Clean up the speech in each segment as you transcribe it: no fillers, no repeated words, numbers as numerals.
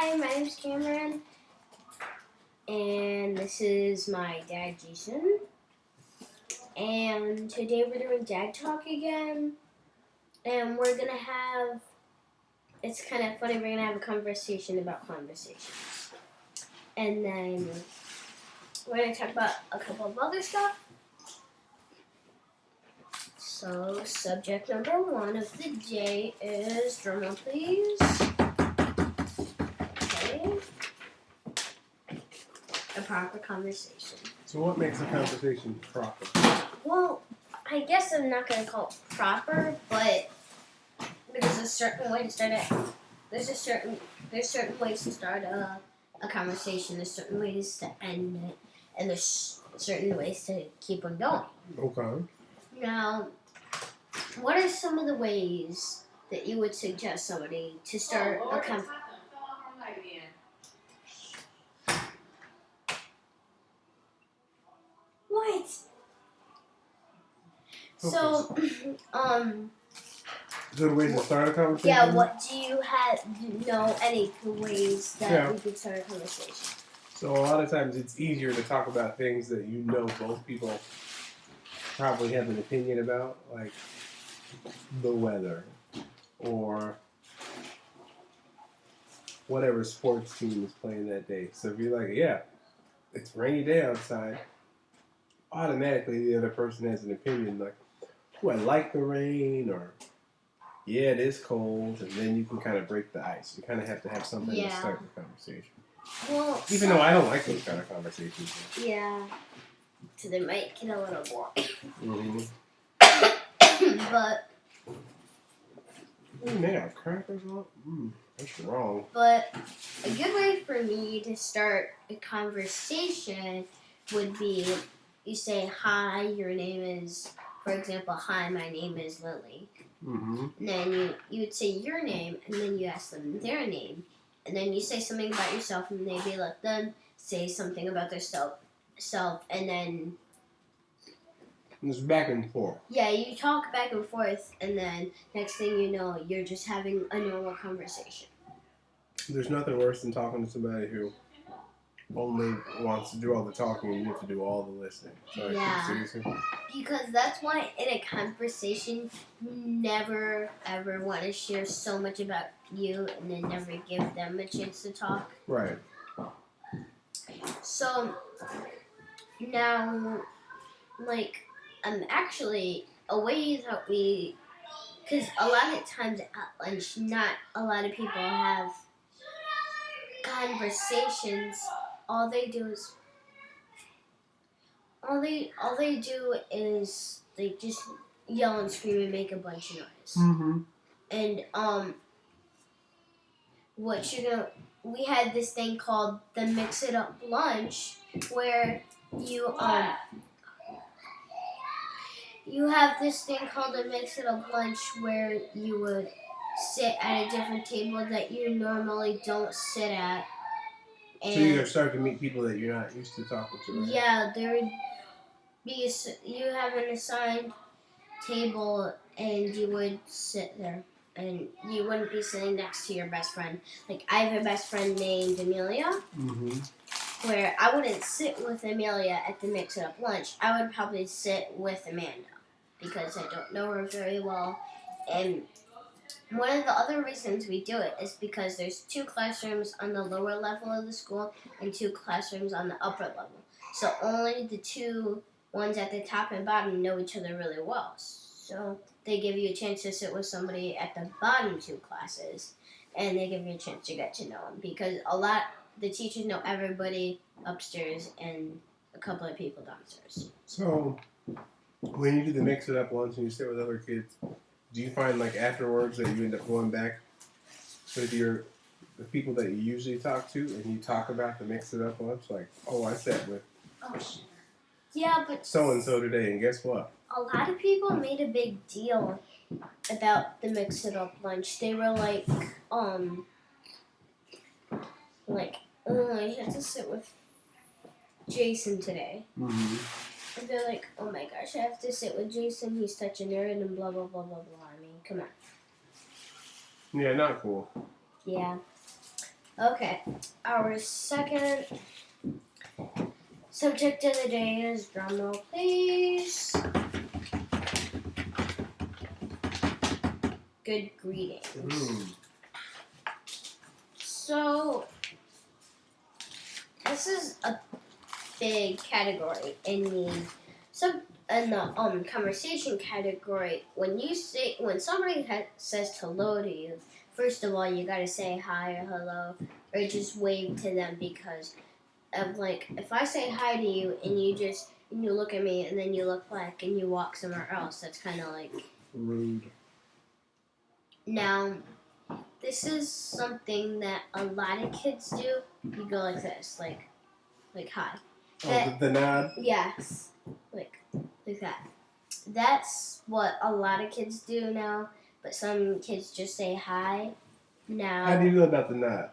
Hi, my name's Cameron, and this is my dad, Jason. And today we're doing Dad Talk again, and we're gonna have. It's kind of funny. We're gonna have a conversation about conversations, and then we're gonna talk about a couple of other stuff. So, subject number 1 of the day is drumroll, please. Okay. A proper conversation. So what makes a conversation proper? Well, I guess I'm not gonna call it proper, but there's a certain way to start it. There's certain ways to start a conversation. There's certain ways to end it, and there's certain ways to keep on going. Okay. Now, what are some of the ways that you would suggest somebody to start a conversation? What? So, Good ways to start a conversation? yeah, what do you know any ways that we could start a conversation? So a lot of times it's easier to talk about things that you know both people probably have an opinion about, like the weather or whatever sports team is playing that day. So if you're like, yeah, it's a rainy day outside, automatically the other person has an opinion like, oh, I like the rain, or yeah, it is cold, and then you can kind of break the ice. You kind of have to have something to start the conversation. Well, even though I don't like those kind of conversations. Yeah. So they might get a little boring. Mm-hmm. But they got crackers on? That's wrong. But a good way for me to start a conversation would be you say, hi, your name is, for example, hi, my name is Lily. Mm-hmm. And then you would say your name, and then you ask them their name. And then you say something about yourself, and maybe let them say something about their self, and then it's back and forth. Yeah, you talk back and forth, and then next thing you know, you're just having a normal conversation. There's nothing worse than talking to somebody who only wants to do all the talking and you have to do all the listening. So seriously? Because that's why in a conversation, you never ever want to share so much about you and then never give them a chance to talk. Right. So now, actually, a way that because a lot of times at lunch, not a lot of people have conversations. All they do is they just yell and scream and make a bunch of noise. Mm-hmm. And we had this thing called the Mix It Up lunch, where you have this thing called a Mix It Up lunch where you would sit at a different table that you normally don't sit at. And so you start to meet people that you're not used to talking to. Right? Yeah, there would be you have an assigned table and you would sit there. And you wouldn't be sitting next to your best friend. Like, I have a best friend named Amelia, where I wouldn't sit with Amelia at the Mix It Up lunch. I would probably sit with Amanda, because I don't know her very well. And one of the other reasons we do it is because there's 2 classrooms on the lower level of the school and 2 classrooms on the upper level. So only the 2 ones at the top and bottom know each other really well. So they give you a chance to sit with somebody at the bottom 2 classes, and they give you a chance to get to know them, because the teachers know everybody upstairs and a couple of people downstairs. So when you do the Mix It Up lunch and you sit with other kids, do you find like afterwards that you end up going back with the people that you usually talk to and you talk about the Mix It Up lunch? Like, oh, I sat with so and so today, and guess what? A lot of people made a big deal about the Mix It Up lunch. They were like, oh, I had to sit with Jason today. Mm-hmm. And they're like, oh my gosh, I have to sit with Jason. He's such a nerd and blah, blah, blah, blah, blah. I mean, come on. Yeah, not cool. Yeah. Okay, our second subject of the day is drumroll, please. Good greetings. So, this is a big category in the conversation category. When somebody says hello to you, first of all you gotta say hi or hello or just wave to them, because of like if I say hi to you and you look at me and then you look back and you walk somewhere else, that's kind of like rude. Now, this is something that a lot of kids do. You go like this, like hi. The nod? Yes, like that. That's what a lot of kids do now, but some kids just say hi. Now, how do you know about the nod?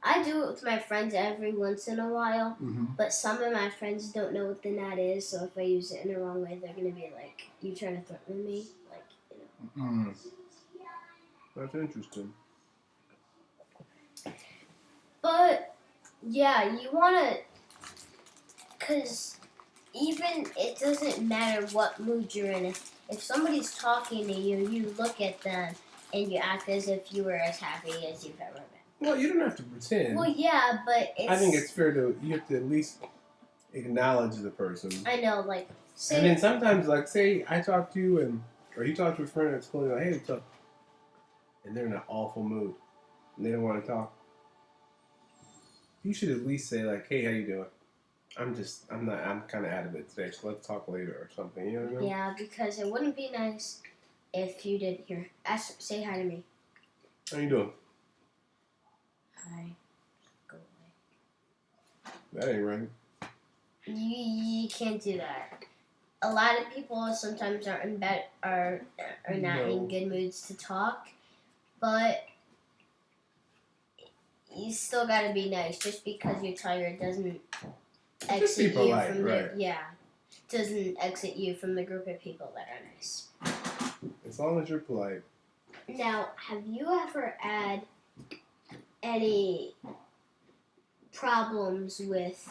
I do it with my friends every once in a while, Mm-hmm. but some of my friends don't know what the nod is, so if I use it in the wrong way, they're going to be like, you trying to threaten me? Like, you know. That's interesting. But, yeah, you want to, because even it doesn't matter what mood you're in. If somebody's talking to you, you look at them and you act as if you were as happy as you've ever been. Well, you don't have to pretend. Well, yeah, but I think it's fair you have to at least acknowledge the person. I know, like, say... And then sometimes, like, say I talk to you or you talk to a friend at school and you're like, hey, what's up? And they're in an awful mood and they don't want to talk. You should at least say, like, hey, how you doing? I'm kind of out of it today, so let's talk later or something, you know what I mean? Yeah, because it wouldn't be nice if you did here. Say hi to me. How you doing? Hi. Go away. That ain't right. You can't do that. A lot of people sometimes are not in good moods to talk, but you still gotta be nice. Just because you're tired doesn't exit you from doesn't exit you from the group of people that are nice. As long as you're polite. Now, have you ever had any problems with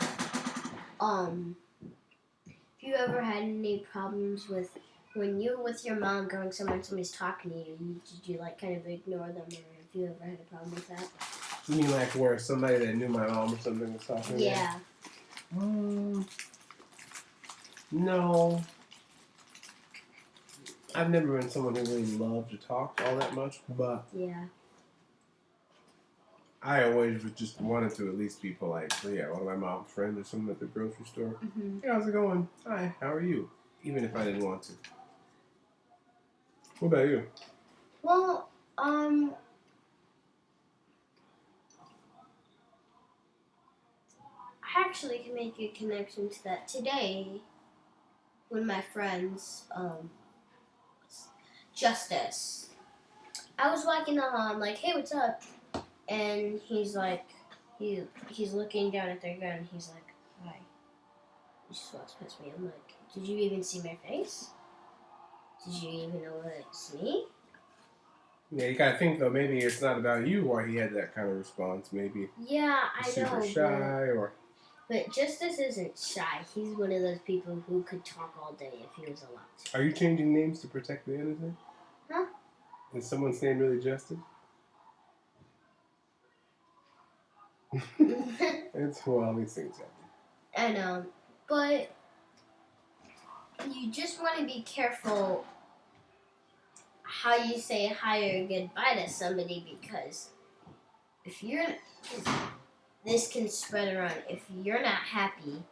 when you're with your mom going somewhere and somebody's talking to you, did you like kind of ignore them, or have you ever had a problem with that? You mean like where somebody that knew my mom or something was talking to me? Yeah. No. I've never been someone who really loved to talk all that much, but yeah, I always just wanted to at least be polite. So yeah, one of my mom's friends or something at the grocery store. Mm-hmm. Hey, how's it going? Hi, how are you? Even if I didn't want to. What about you? Well, I actually can make a connection to that. Today, when my friends, Justice, I was walking along, like, hey, what's up? And he's like, he's looking down at their gun. He's like, hi. He just walks past me. I'm like, did you even see my face? Did you even know it's me? Yeah, you gotta think though. Maybe it's not about you why he had that kind of response. Maybe yeah, I he's know. Super shy But Justice isn't shy. He's one of those people who could talk all day if he was allowed to. Are you changing names to protect the innocent? Huh? Is someone's name really Justice? Well, these things happen. I know, but you just want to be careful how you say hi or goodbye to somebody, because this can spread around. If you're not happy,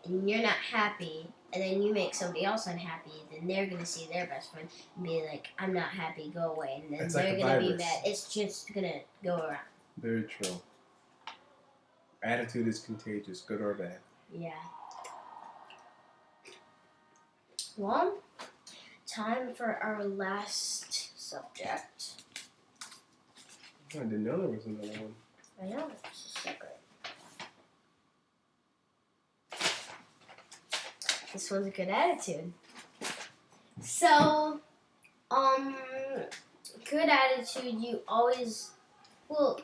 and you're not happy, and then you make somebody else unhappy, then they're going to see their best friend and be like, I'm not happy, go away. And then they're going to be mad. It's just going to go around. Very true. Attitude is contagious, good or bad. Yeah. Well, time for our last subject. I didn't know there was another one. I know, it's a secret. This one's a good attitude. So, good attitude, you always Well,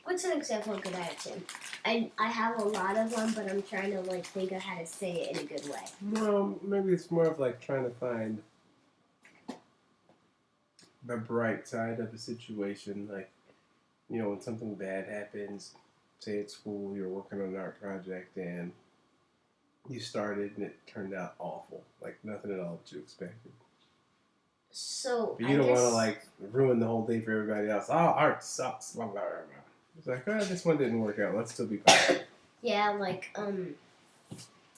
what's an example of good attitude? I have a lot of them, but I'm trying to like think of how to say it in a good way. Well, maybe it's more of like trying to find the bright side of a situation. Like, you know, when something bad happens, say at school, you're working on an art project and you started and it turned out awful. Like, nothing at all what you expected. So But I you don't want to, guess like, ruin the whole thing for everybody else. Oh, art sucks. Blah, blah, blah, blah. It's like, oh, this one didn't work out. Let's still be fine. yeah, like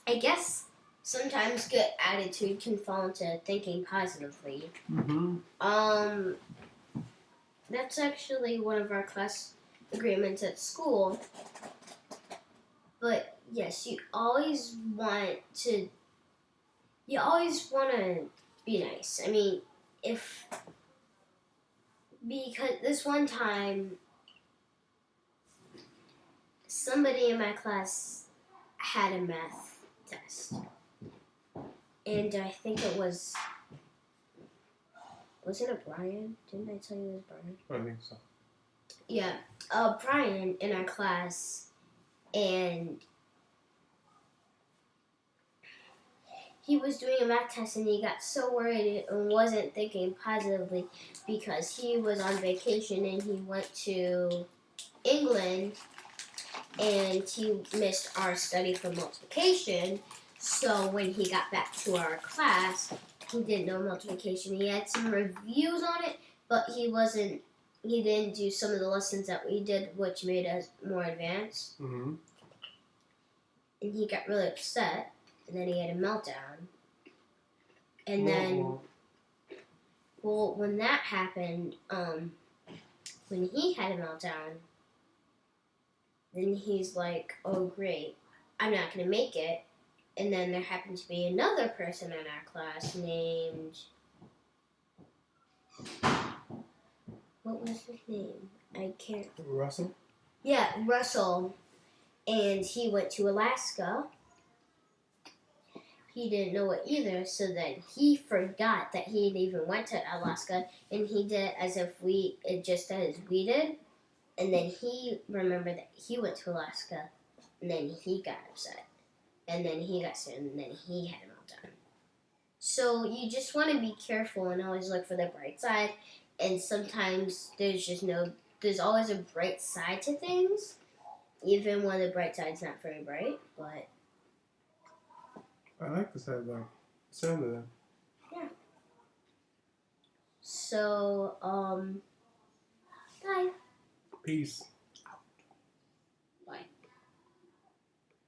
I guess sometimes good attitude can fall into thinking positively. Mm-hmm. That's actually one of our class agreements at school. But yes, you always want to be nice. I mean, if because this one time somebody in my class had a math test. And I think it wasn't it Brian? Didn't I tell you it was Brian? I think so. Yeah, Brian in our class, and he was doing a math test and he got so worried and wasn't thinking positively because he was on vacation and he went to England and he missed our study for multiplication. So when he got back to our class, he didn't know multiplication. He had some reviews on it, but he didn't do some of the lessons that we did, which made us more advanced. Mm-hmm. And he got really upset, and then he had a meltdown. And then, well, when that happened, when he had a meltdown, then he's like, oh, great, I'm not going to make it. And then there happened to be another person in our class named... What was his name? I can't... Russell? Yeah, Russell. And he went to Alaska. He didn't know it either, so then he forgot that he even went to Alaska, and he did as if just as we did. And then he remembered that he went to Alaska, and then he got upset. And then he got sick, and then he had a meltdown. So you just want to be careful and always look for the bright side. And sometimes there's always a bright side to things, even when the bright side's not very bright. But I like the sound of that. yeah. So bye. Peace.